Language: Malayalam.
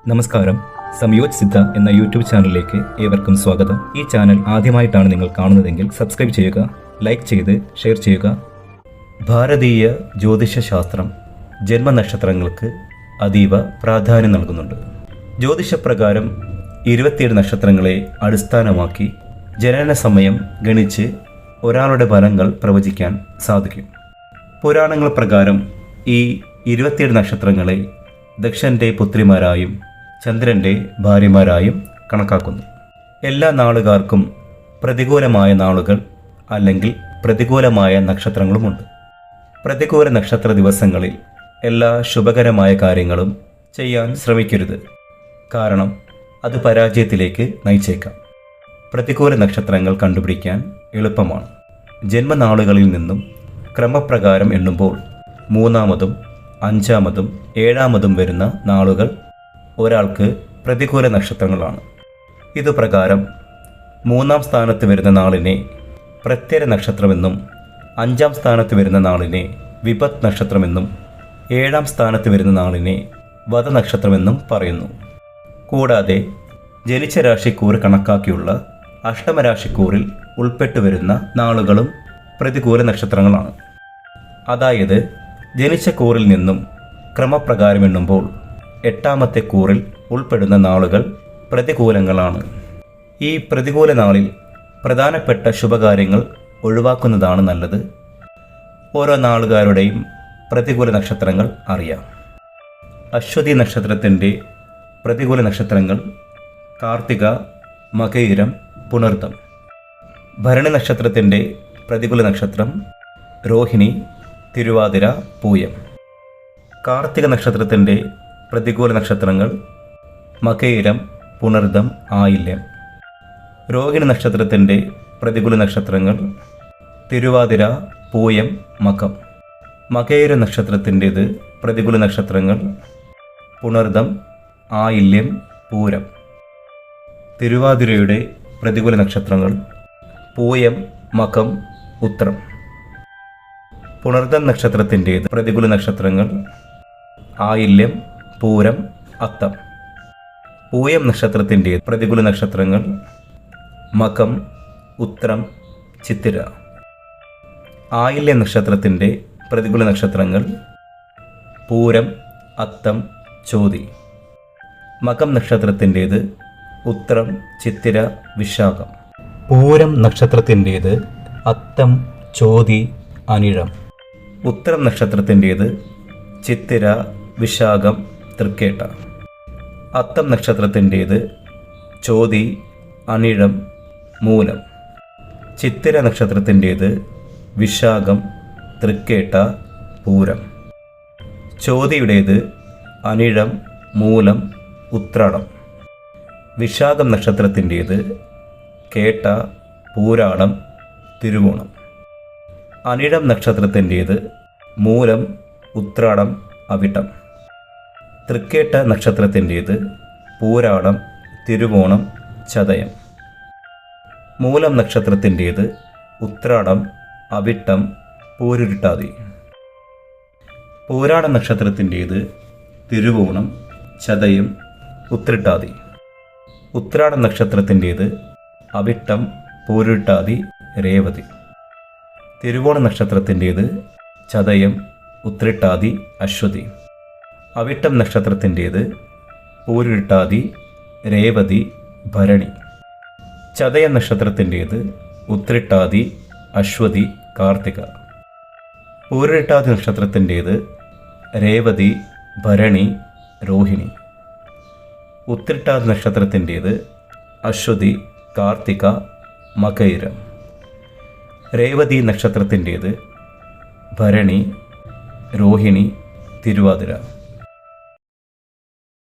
നമസ്കാരം. സംയോജ് സിദ്ധ എന്ന യൂട്യൂബ് ചാനലിലേക്ക് ഏവർക്കും സ്വാഗതം. ഈ ചാനൽ ആദ്യമായിട്ടാണ് നിങ്ങൾ കാണുന്നതെങ്കിൽ സബ്സ്ക്രൈബ് ചെയ്യുക, ലൈക്ക് ചെയ്ത് ഷെയർ ചെയ്യുക. ഭാരതീയ ജ്യോതിഷശാസ്ത്രം ജന്മനക്ഷത്രങ്ങൾക്ക് അതീവ പ്രാധാന്യം നൽകുന്നുണ്ട്. ജ്യോതിഷപ്രകാരം 27 നക്ഷത്രങ്ങളെ അടിസ്ഥാനമാക്കി ജനന സമയം ഗണിച്ച് ഒരാളുടെ ഫലങ്ങൾ പ്രവചിക്കാൻ സാധിക്കും. പുരാണങ്ങൾ പ്രകാരം ഈ 27 നക്ഷത്രങ്ങളെ ദക്ഷൻ്റെ പുത്രിമാരായും ചന്ദ്രൻ്റെ ഭാര്യമാരായും കണക്കാക്കുന്നു. എല്ലാ നാളുകാർക്കും പ്രതികൂലമായ നാളുകൾ അല്ലെങ്കിൽ പ്രതികൂലമായ നക്ഷത്രങ്ങളുമുണ്ട്. പ്രതികൂല നക്ഷത്ര ദിവസങ്ങളിൽ എല്ലാ ശുഭകരമായ കാര്യങ്ങളും ചെയ്യാൻ ശ്രമിക്കരുത്, കാരണം അത് പരാജയത്തിലേക്ക് നയിച്ചേക്കാം. പ്രതികൂല നക്ഷത്രങ്ങൾ കണ്ടുപിടിക്കാൻ എളുപ്പമാണ്. ജന്മനാളുകളിൽ നിന്നും ക്രമപ്രകാരം എണ്ണുമ്പോൾ 3-ാമതും 5-ാമതും 7-ാമതും വരുന്ന നാളുകൾ ഒരാൾക്ക് പ്രതികൂല നക്ഷത്രങ്ങളാണ്. ഇതുപ്രകാരം 3-ാം സ്ഥാനത്ത് വരുന്ന നാളിനെ പ്രത്യര നക്ഷത്രമെന്നും 5-ാം സ്ഥാനത്ത് വരുന്ന നാളിനെ വിപത്ത് നക്ഷത്രമെന്നും 7-ാം സ്ഥാനത്ത് വരുന്ന നാളിനെ വധനക്ഷത്രമെന്നും പറയുന്നു. കൂടാതെ ജനിച്ച രാശിക്കൂറ് കണക്കാക്കിയുള്ള അഷ്ടമരാശിക്കൂറിൽ ഉൾപ്പെട്ടുവരുന്ന നാളുകളും പ്രതികൂല നക്ഷത്രങ്ങളാണ്. അതായത് ജനിച്ച കൂറിൽ നിന്നും ക്രമപ്രകാരം എണ്ണുമ്പോൾ 8-ാമത്തെ കൂറിൽ ഉൾപ്പെടുന്ന നാളുകൾ പ്രതികൂലങ്ങളാണ്. ഈ പ്രതികൂല നാളിൽ പ്രധാനപ്പെട്ട ശുഭകാര്യങ്ങൾ ഒഴിവാക്കുന്നതാണ് നല്ലത്. ഓരോ നാളുകാരുടെയും പ്രതികൂല നക്ഷത്രങ്ങൾ അറിയാം. അശ്വതി നക്ഷത്രത്തിൻ്റെ പ്രതികൂല നക്ഷത്രങ്ങൾ കാർത്തിക, മകയിരം, പുണർതം. ഭരണി നക്ഷത്രത്തിൻ്റെ പ്രതികൂല നക്ഷത്രം രോഹിണി, തിരുവാതിര, പൂയം. കാർത്തിക നക്ഷത്രത്തിൻ്റെ പ്രതികൂല നക്ഷത്രങ്ങൾ മകയിരം, പുണർദം, ആയില്യം. രോഹിണി നക്ഷത്രത്തിൻ്റെ പ്രതികൂല നക്ഷത്രങ്ങൾ തിരുവാതിര, പൂയം, മകം. മകയിര നക്ഷത്രത്തിൻ്റേത് പ്രതികൂല നക്ഷത്രങ്ങൾ പുണർദം, ആയില്യം, പൂരം. തിരുവാതിരയുടെ പ്രതികൂല നക്ഷത്രങ്ങൾ പൂയം, മകം, ഉത്രം. പുണർദം നക്ഷത്രത്തിൻ്റേത് പ്രതികൂല നക്ഷത്രങ്ങൾ ആയില്യം, പൂരം, അത്തം. പൂയം നക്ഷത്രത്തിൻ്റെ പ്രതികൂല നക്ഷത്രങ്ങൾ മകം, ഉത്രം, ചിത്തിര. ആയില്യം നക്ഷത്രത്തിൻ്റെ പ്രതികൂല നക്ഷത്രങ്ങൾ പൂരം, അത്തം, ചോതി. മകം നക്ഷത്രത്തിൻ്റേത് ഉത്രം, ചിത്തിര, വിശാഖം. പൂരം നക്ഷത്രത്തിൻ്റേത് അത്തം, ചോതി, അനിഴം. ഉത്രം നക്ഷത്രത്തിൻ്റേത് ചിത്തിര, വിശാഖം, തൃക്കേട്ട. അത്തം നക്ഷത്രത്തിൻ്റേത് ചോതി, അനിഴം, മൂലം. ചിത്തിര നക്ഷത്രത്തിൻ്റേത് വിശാഖം, തൃക്കേട്ട, പൂരം. ചോതിയുടേത് അനിഴം, മൂലം, ഉത്രാടം. വിശാഖം നക്ഷത്രത്തിൻ്റേത് കേട്ട, പൂരാടം, തിരുവോണം. അനിഴം നക്ഷത്രത്തിൻ്റേത് മൂലം, ഉത്രാടം, അവിട്ടം. തൃക്കേട്ട നക്ഷത്രത്തിൻ്റേത് പൂരാടം, തിരുവോണം, ചതയം. മൂലം നക്ഷത്രത്തിൻ്റേത് ഉത്രാടം, അവിട്ടം, പൂരുരുട്ടാതി. പൂരാടം നക്ഷത്രത്തിൻ്റേത് തിരുവോണം, ചതയം, ഉത്രട്ടാതി. ഉത്രാടം നക്ഷത്രത്തിൻ്റേത് അവിട്ടം, പൂരുരുട്ടാതി, രേവതി. തിരുവോണ നക്ഷത്രത്തിൻ്റേത് ചതയം, ഉത്രട്ടാതി, അശ്വതി. അവിട്ടം നക്ഷത്രത്തിൻ്റേത് പൂരുരുട്ടാതി, രേവതി, ഭരണി. ചതയം നക്ഷത്രത്തിൻ്റേത് ഉത്രട്ടാതി, അശ്വതി, കാർത്തിക. പൂരുരുട്ടാതി നക്ഷത്രത്തിൻ്റേത് രേവതി, ഭരണി, രോഹിണി. ഉത്രട്ടാതി നക്ഷത്രത്തിൻ്റേത് അശ്വതി, കാർത്തിക, മകയിരം. രേവതി നക്ഷത്രത്തിൻ്റേത് ഭരണി, രോഹിണി, തിരുവാതിര.